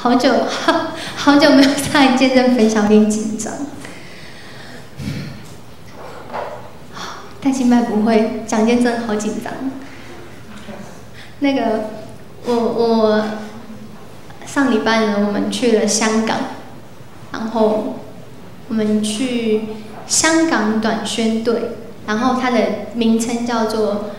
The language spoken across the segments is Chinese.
好久没有上来见证分享，有点紧张。带敬拜不会讲见证，好紧张。那个，我上礼拜呢，我们去了香港，然后我们去香港短宣队，然后它的名称叫做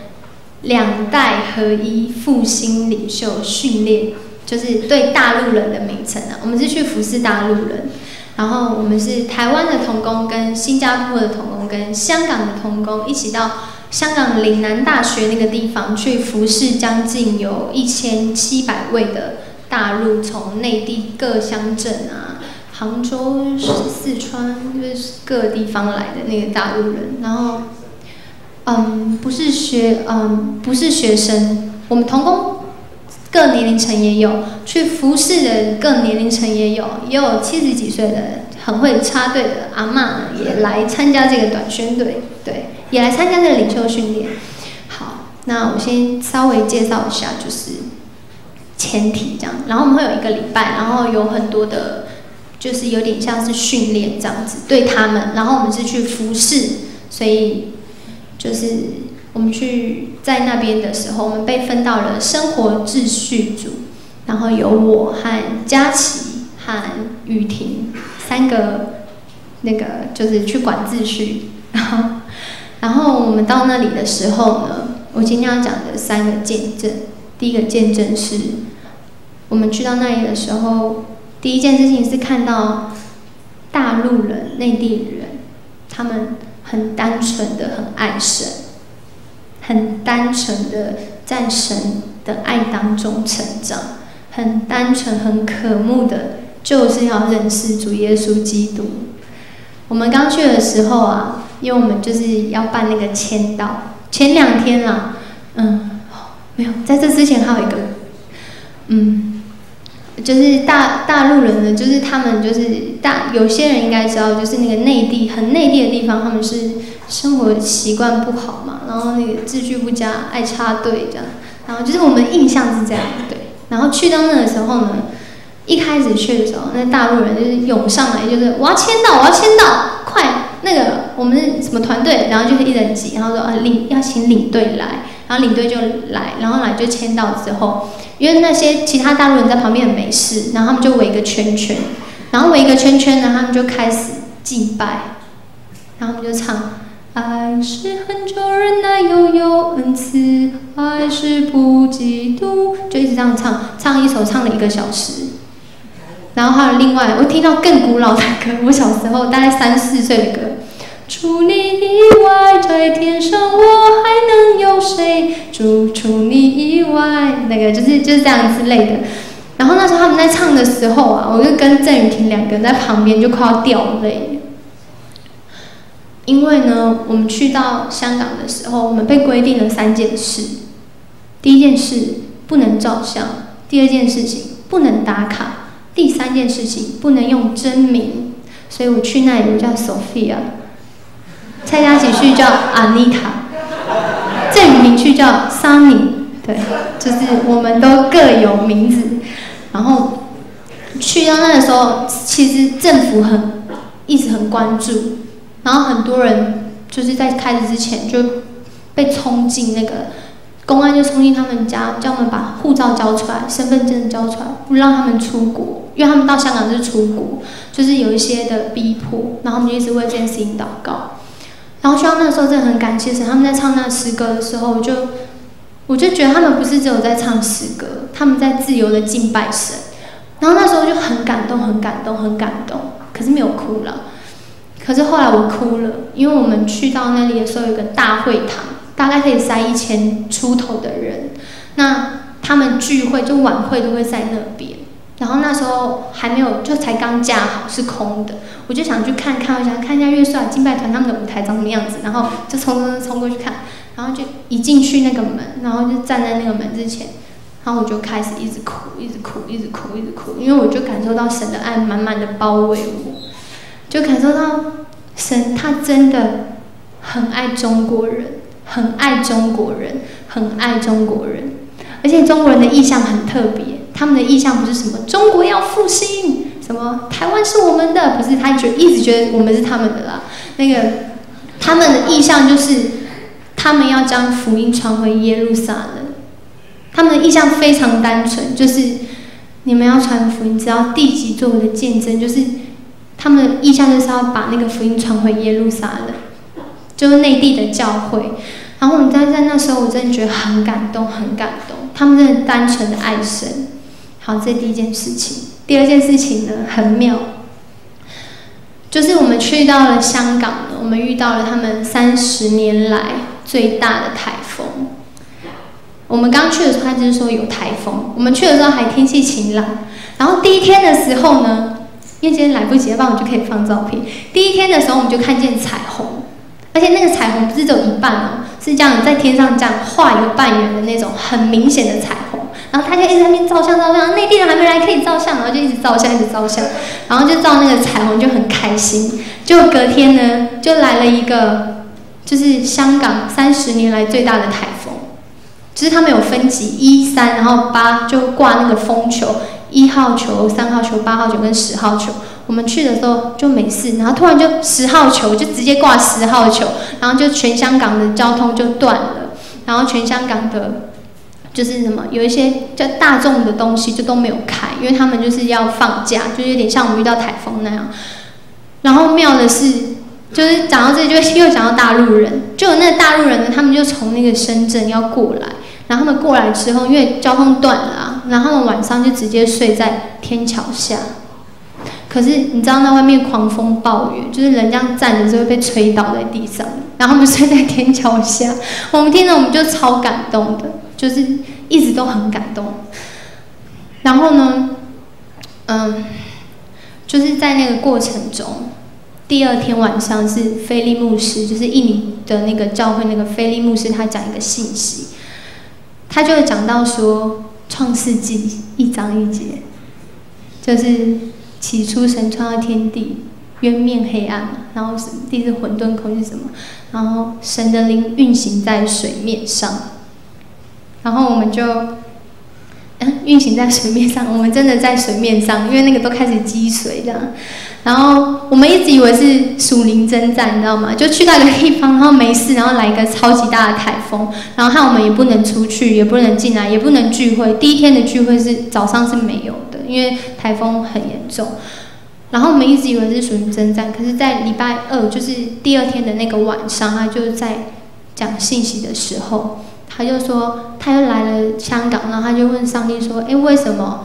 两代合一复兴领袖训练，就是对大陆人的名称啊。我们是去服侍大陆人。然后我们是台湾的同工跟新加坡的同工跟香港的同工一起到香港岭南大学那个地方去服侍，将近有1700位的大陆从内地各乡镇啊、杭州、四川就是各个地方来的那个大陆人。然后不是学生，我们同工各年龄层也有，去服侍的各年龄层也有70几岁的很会插队的阿嬷也来参加这个短宣队，对，也来参加这个领袖训练。好，那我先稍微介绍一下，就是前提这样。然后我们会有1个礼拜，然后有很多的，就是有点像是训练这样子对他们。然后我们是去服侍，所以就是我们去在那边的时候，我们被分到了生活秩序组，然后有我和佳琪和雨婷3个，那个就是去管秩序。然后我们到那里的时候呢，我今天要讲的3个见证。第一个见证是，我们去到那里的时候，第一件事情是看到大陆人、内地人，他们很单纯的很爱神。很单纯的在神的爱当中成长，很单纯、很渴慕的，就是要认识主耶稣基督。我们刚去的时候啊，因为我们就是要办那个签到，前2天啦，没有，在这之前还有一个，就是大陆人呢，就是他们就是有些人应该知道，就是那个很内地的地方，他们是生活习惯不好嘛，然后那个秩序不佳，爱插队这样，然后就是我们印象是这样，对。然后去到那的时候呢，一开始去的时候，那大陆人就是涌上来，就是我要签到，快，那个我们是什么团队，然后就是一人挤，然后说要请领队来，然后领队就来，然后来就签到之后，因为那些其他大陆人在旁边很没事，然后他们就围一个圈圈，然后围一个圈圈呢，他们就开始敬拜，然后他们就唱。爱是恒久忍耐，又有恩慈，爱是不嫉妒，就一直这样唱一首，唱了1个小时。然后还有另外，我听到更古老的歌，我小时候大概3、4岁的歌。除你以外，在天上我还能有谁？除你以外，那个就是这样之类的。然后那时候他们在唱的时候啊，我就跟郑雨婷2个人在旁边就快要掉泪。因为呢，我们去到香港的时候，我们被规定了3件事。第一件事不能照相，第2件事情不能打卡，第3件事情不能用真名。所以我去那里我叫 Sophia， 蔡佳琪去叫 Anita， 郑雨婷去叫 Sunny， 对，就是我们都各有名字。然后去到那的时候，其实政府一直很关注。然后很多人就是在开始之前就被冲进那个公安，就冲进他们家，叫他们把护照交出来、身份证交出来，不让他们出国，因为他们到香港是出国，就是有一些的逼迫，然后我们就一直为这件事情祷告。然后去到那时候真的很感谢神，他们在唱那诗歌的时候，我就觉得他们不是只有在唱诗歌，他们在自由的敬拜神。然后那时候就很感动，可是没有哭了。可是后来我哭了，因为我们去到那里的时候有个大会堂，大概可以塞1000出头的人。那他们聚会就晚会都会在那边，然后那时候还没有，就才刚架好是空的，我就想去看一下乐帅敬拜团他们的舞台长什么样子，然后就冲过去看，然后就一进去那个门，然后就站在那个门之前，然后我就开始一直哭，因为我就感受到神的爱满满的包围我。就感受到神他真的很爱中国人，很爱中国人，而且中国人的意向很特别，他们的意向不是什么中国要复兴，什么台湾是我们的，不是，他一直觉得我们是他们的啦。那个他们的意向就是他们要将福音传回耶路撒冷，他们的意向非常单纯，就是你们要传福音，只要地级做我的见证，就是他们的意向就是要把那个福音传回耶路撒冷，就是内地的教会。然后我们在那时候，我真的觉得很感动，很感动。他们真的单纯的爱神。好，这第一件事情。第二件事情呢，很妙，就是我们去到了香港呢，我们遇到了他们30年来最大的台风。我们刚去的时候，他就是说有台风。我们去的时候还天气晴朗。然后第一天的时候呢，因为今天来不及，不然我就可以放照片。第一天的时候，我们就看见彩虹，而且那个彩虹不是只有一半哦，是这样在天上这样画一个半圆的那种很明显的彩虹。然后他就一直在那边照相，内地人还没来可以照相，然后就一直照相，然后就照那个彩虹就很开心。就隔天呢，就来了一个就是香港30年来最大的台风，就是他们有分级1、3，然后8就挂那个风球，1号球、3号球、8号球跟10号球。我们去的时候就没事，然后突然就10号球就直接挂10号球，然后就全香港的交通就断了，然后全香港的。就是什么，有一些叫大众的东西就都没有开，因为他们就是要放假，就是有点像我们遇到台风那样。然后妙的是，就是讲到这里就又讲到大陆人，就有那个大陆人呢，他们就从那个深圳要过来，然后他们过来之后，因为交通断了啊，然后他们晚上就直接睡在天桥下。可是你知道那外面狂风暴雨，就是人这样站着就会被吹倒在地上，然后他们睡在天桥下，我们听了我们就超感动的。就是一直都很感动，然后呢，就是在那个过程中，第2天晚上是菲利牧师，就是印尼的那个教会那个菲利牧师，他讲一个信息，他就会讲到说，创世纪1章1节，就是起初神创造天地，渊面黑暗，然后地是混沌，空是什么？然后神的灵运行在水面上。然后我们就，运行在水面上，我们真的在水面上，因为那个都开始积水这样。然后我们一直以为是属灵征战，你知道吗？就去到一个地方，然后没事，然后来一个超级大的台风，然后害我们也不能出去，也不能进来，也不能聚会。第1天的聚会是早上是没有的，因为台风很严重。然后我们一直以为是属灵征战，可是在礼拜2，就是第2天的那个晚上，他就在讲信息的时候。他就说，他又来了香港，然后他就问上帝说：“为什么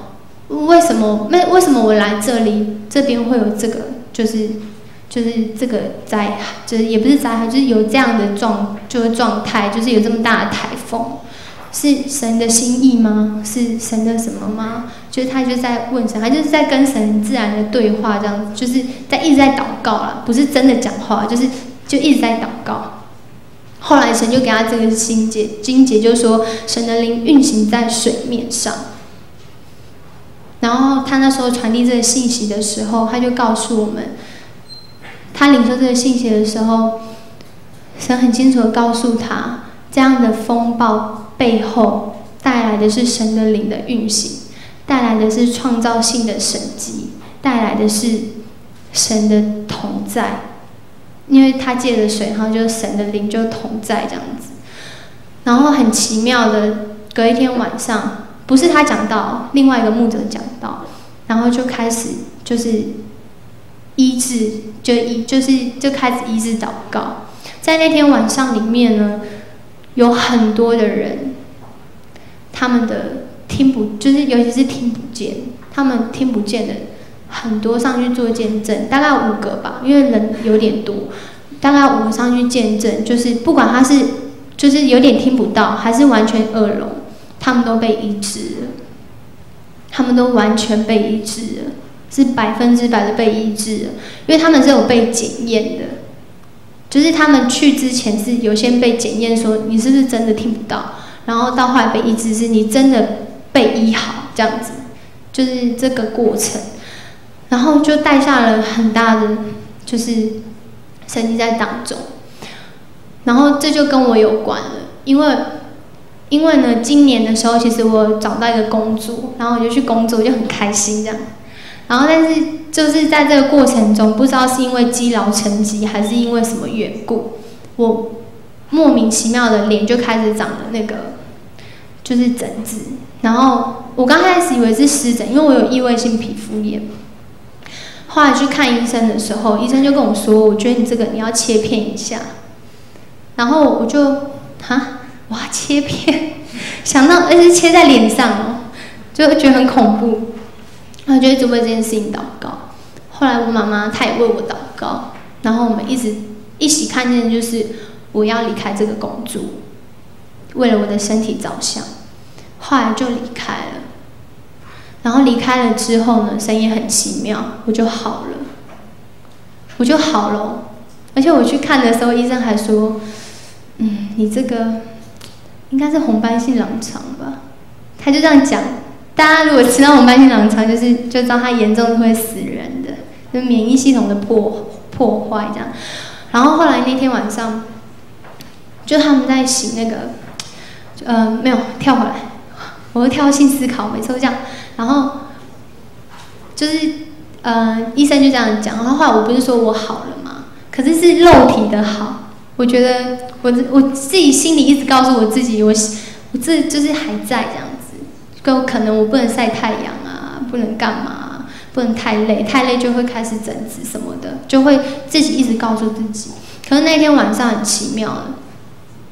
我来这里，这边会有这个，就是这个灾害，就是也不是灾害，就是有这样的状态，就是有这么大的台风，是神的心意吗？是神的什么吗？”就是他就在问神，他就是在跟神自然的对话，这样子，就是一直在祷告啦，不是真的讲话，就一直在祷告。后来神就给他这个经节就说神的灵运行在水面上。然后他那时候传递这个信息的时候，他就告诉我们，他领受这个信息的时候，神很清楚地告诉他，这样的风暴背后带来的是神的灵的运行，带来的是创造性的神迹，带来的是神的同在。因为他借着水，然后就神的灵就同在这样子。然后很奇妙的，隔一天晚上，不是他讲道，另外一个牧者讲道，然后就开始就是医治，就开始医治祷告。在那天晚上里面呢，有很多的人，他们的就是尤其是听不见，他们听不见的。很多上去做见证，大概5个吧，因为人有点多，大概5个上去见证，就是不管他是就是有点听不到，还是完全耳聋，他们都被医治了，他们都完全被医治了，是100%的被医治了，因为他们是有被检验的，就是他们去之前是有先被检验说你是不是真的听不到，然后到后来被医治是你真的被医好，这样子，就是这个过程。然后就带下了很大的就是神迹在当中，然后这就跟我有关了，因为因为呢，今年的时候其实我找到一个工作，然后我就去工作，就很开心这样。然后但是就是在这个过程中，不知道是因为积劳成疾，还是因为什么缘故，我莫名其妙的脸就开始长了那个就是疹子。然后我刚开始以为是湿疹，因为我有异位性皮肤炎。后来去看医生的时候，医生就跟我说，我觉得你这个你要切片一下。然后我就哇切片，想到而且是切在脸上哦，就觉得很恐怖。然后就一直为这件事情祷告。后来我妈妈她也为我祷告，然后我们一起看见就是我要离开这个工作，为了我的身体着想。后来就离开了。然后离开了之后呢，神也很奇妙，我就好了。而且我去看的时候，医生还说，你这个应该是红斑性狼疮吧？他就这样讲。大家如果吃到红斑性狼疮，就知道它严重是会死人的，就是免疫系统的破坏这样。然后后来那天晚上，就他们在洗那个，没有跳回来，我会跳性思考，每次都这样。然后就是医生就这样讲，然后后来我不是说我好了吗？可是是肉体的好，我觉得我自己心里一直告诉我自己，我这就是还在这样子。可能我不能晒太阳啊，不能干嘛啊，不能太累，太累就会开始疹子什么的，就会自己一直告诉自己。可是那天晚上很奇妙的，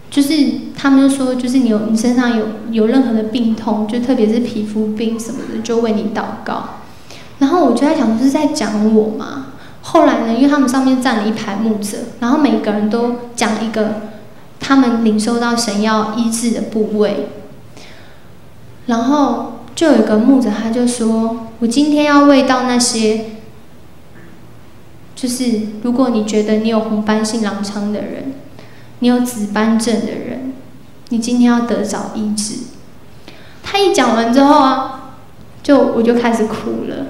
就是他们就说，就是你身上有任何的病痛，就特别是皮肤病什么的，就为你祷告。然后我就在想，是在讲我吗？后来呢，因为他们上面站了一排牧者，然后每个人都讲一个他们领受到神要医治的部位。然后就有一个牧者，他就说：“我今天要为到那些，就是如果你觉得你有红斑性狼疮的人，你有紫斑症的人，你今天要得着医治。”他一讲完之后啊，我就开始哭了，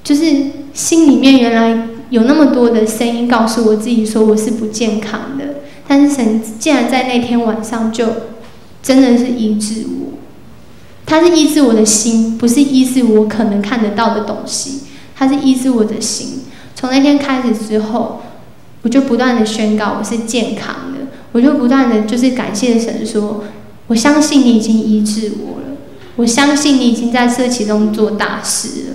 就是心里面原来有那么多的声音告诉我自己说我是不健康的，但是神竟然在那天晚上就真的是医治我，他是医治我的心，不是医治我可能看得到的东西，他是医治我的心。从那天开始之后，我就不断的宣告我是健康的，我就不断的就是感谢神说，我相信你已经医治我了，我相信你已经在这其中做大事了。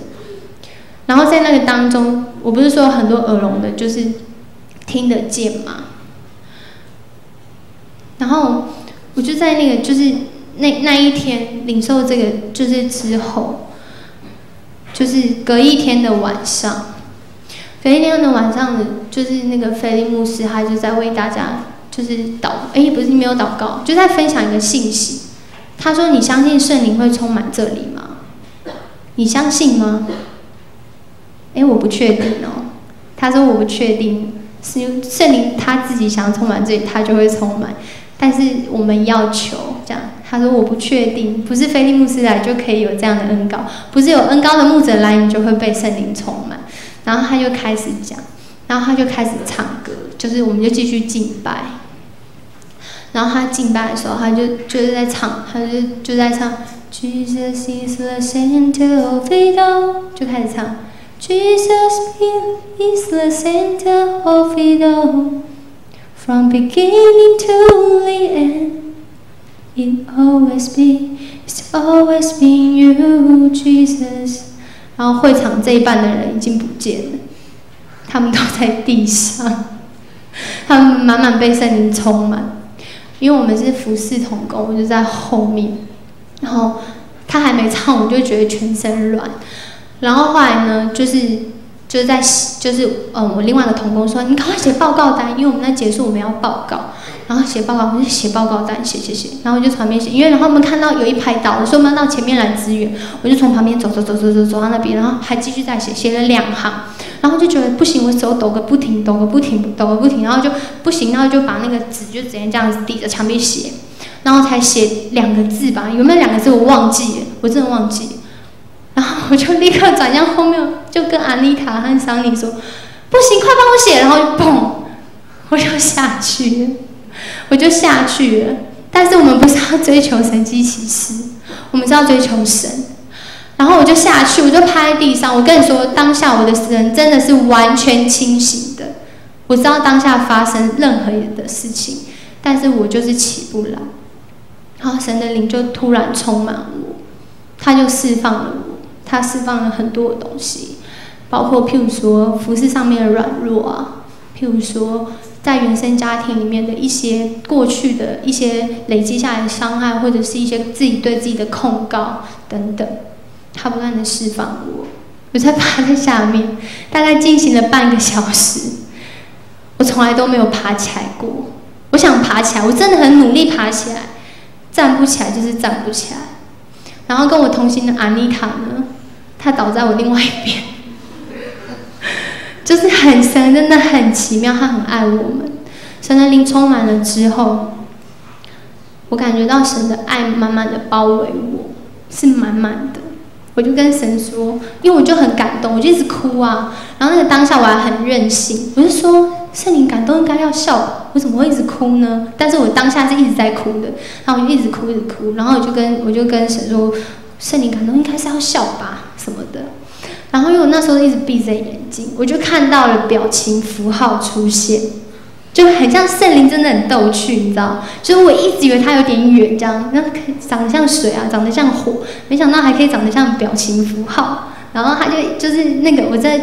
然后在那个当中，我不是说很多耳聋的，就是听得见嘛，然后我就在那个就是那一天领受这个就是之后，就是隔一天的晚上的就是那个菲利牧师他就在为大家就是不是没有祷告，就在分享一个信息。他说：“你相信圣灵会充满这里吗？你相信吗？”我不确定哦。他说我不确定，是圣灵他自己想充满这里，他就会充满。但是我们要求这样，他说我不确定，不是菲利牧师来就可以有这样的恩膏，不是有恩膏的牧者来你就会被圣灵充满。然后他就开始讲，然后他就开始唱歌，就是我们就继续敬拜。然后他敬拜的时候，他就是在唱，就在唱 Jesus is the center of it all， 就开始唱 Jesus is the center of it all。From beginning to the end, it's always been you, Jesus。然后会场这一半的人已经不见了，他们都在地上，他们满满被圣灵充满。因为我们是服侍同工，我就在后面，然后他还没唱，我就觉得全身软。然后后来呢，我另外一个同工说，你赶快写报告单，因为我们在结束我们要报告，然后写报告，我就写报告单，写，然后我就从旁边写，因为然后我们看到有一排倒了，所以我们要到前面来支援，我就从旁边走到那边，然后还继续再写了2行，然后就觉得不行，我手抖个不停，然后就不行，然后就把那个纸就直接这样子抵着墙壁写，然后才写2个字吧，有没有2个字我忘记了，我真的忘记了。然后我就立刻转向后面，就跟安丽塔和桑尼说：“不行，快帮我写！”然后就砰，我就下去了。我就下去了。但是我们不是要追求神迹奇事，我们是要追求神。然后我就下去，我就趴在地上。我跟你说，当下我的人真的是完全清醒的。我知道当下发生任何的事情，但是我就是起不来。然后神的灵就突然充满我，他就释放了我，他释放了很多的东西，包括譬如说服事上面的软弱啊，譬如说在原生家庭里面的一些过去的一些累积下来的伤害，或者是一些自己对自己的控告等等，他不断的释放我。我在趴在下面，大概进行了半个小时，我从来都没有爬起来过。我想爬起来，我真的很努力爬起来。站不起来就是站不起来，然后跟我同行的阿妮卡呢，她倒在我另外一边，就是很神，真的很奇妙，她很爱我们。神的灵充满了之后，我感觉到神的爱满满的包围我，是满满的。我就跟神说，因为我就很感动，我就一直哭啊。然后那个当下我还很任性，我就说圣灵感动应该要笑吧，我怎么会一直哭呢？但是我当下是一直在哭的，然后我就一直哭一直哭，然后我就跟神说，圣灵感动应该是要笑吧什么的。然后因为我那时候一直闭着眼睛，我就看到了表情符号出现，就很像圣灵真的很逗趣，你知道？就是我一直以为它有点远，这样，那长得像水啊，长得像火，没想到还可以长得像表情符号。然后它就是那个我在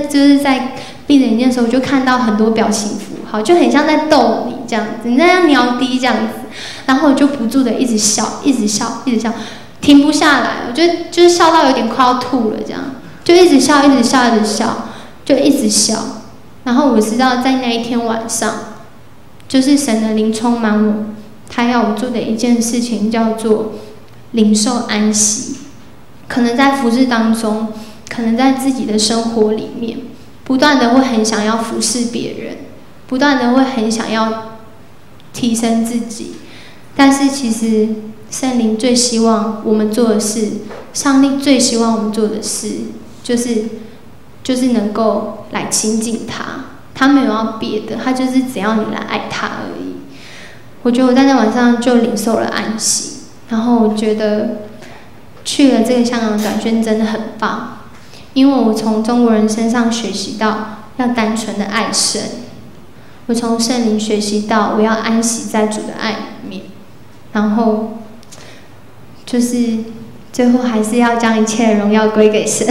闭着眼睛的时候，我就看到很多表情符号，就很像在逗你这样子，你在那鸟滴这样子。然后我就不住的一直笑，一直笑，一直笑，停不下来，我就是笑到有点快要吐了，这样就一直笑，一直笑，一直笑，就一直笑。然后我知道在那一天晚上，就是神的灵充满我，他要我做的一件事情叫做领受安息。可能在服事当中，可能在自己的生活里面，不断的会很想要服侍别人，不断的会很想要提升自己，但是其实圣灵最希望我们做的事，上帝最希望我们做的事，就是能够来亲近他。他没有要别的，他就是只要你来爱他而已。我觉得我在那晚上就领受了安息，然后我觉得去了这个香港的短宣真的很棒，因为我从中国人身上学习到要单纯的爱神，我从圣灵学习到我要安息在主的爱里面，然后就是最后还是要将一切的荣耀归给神。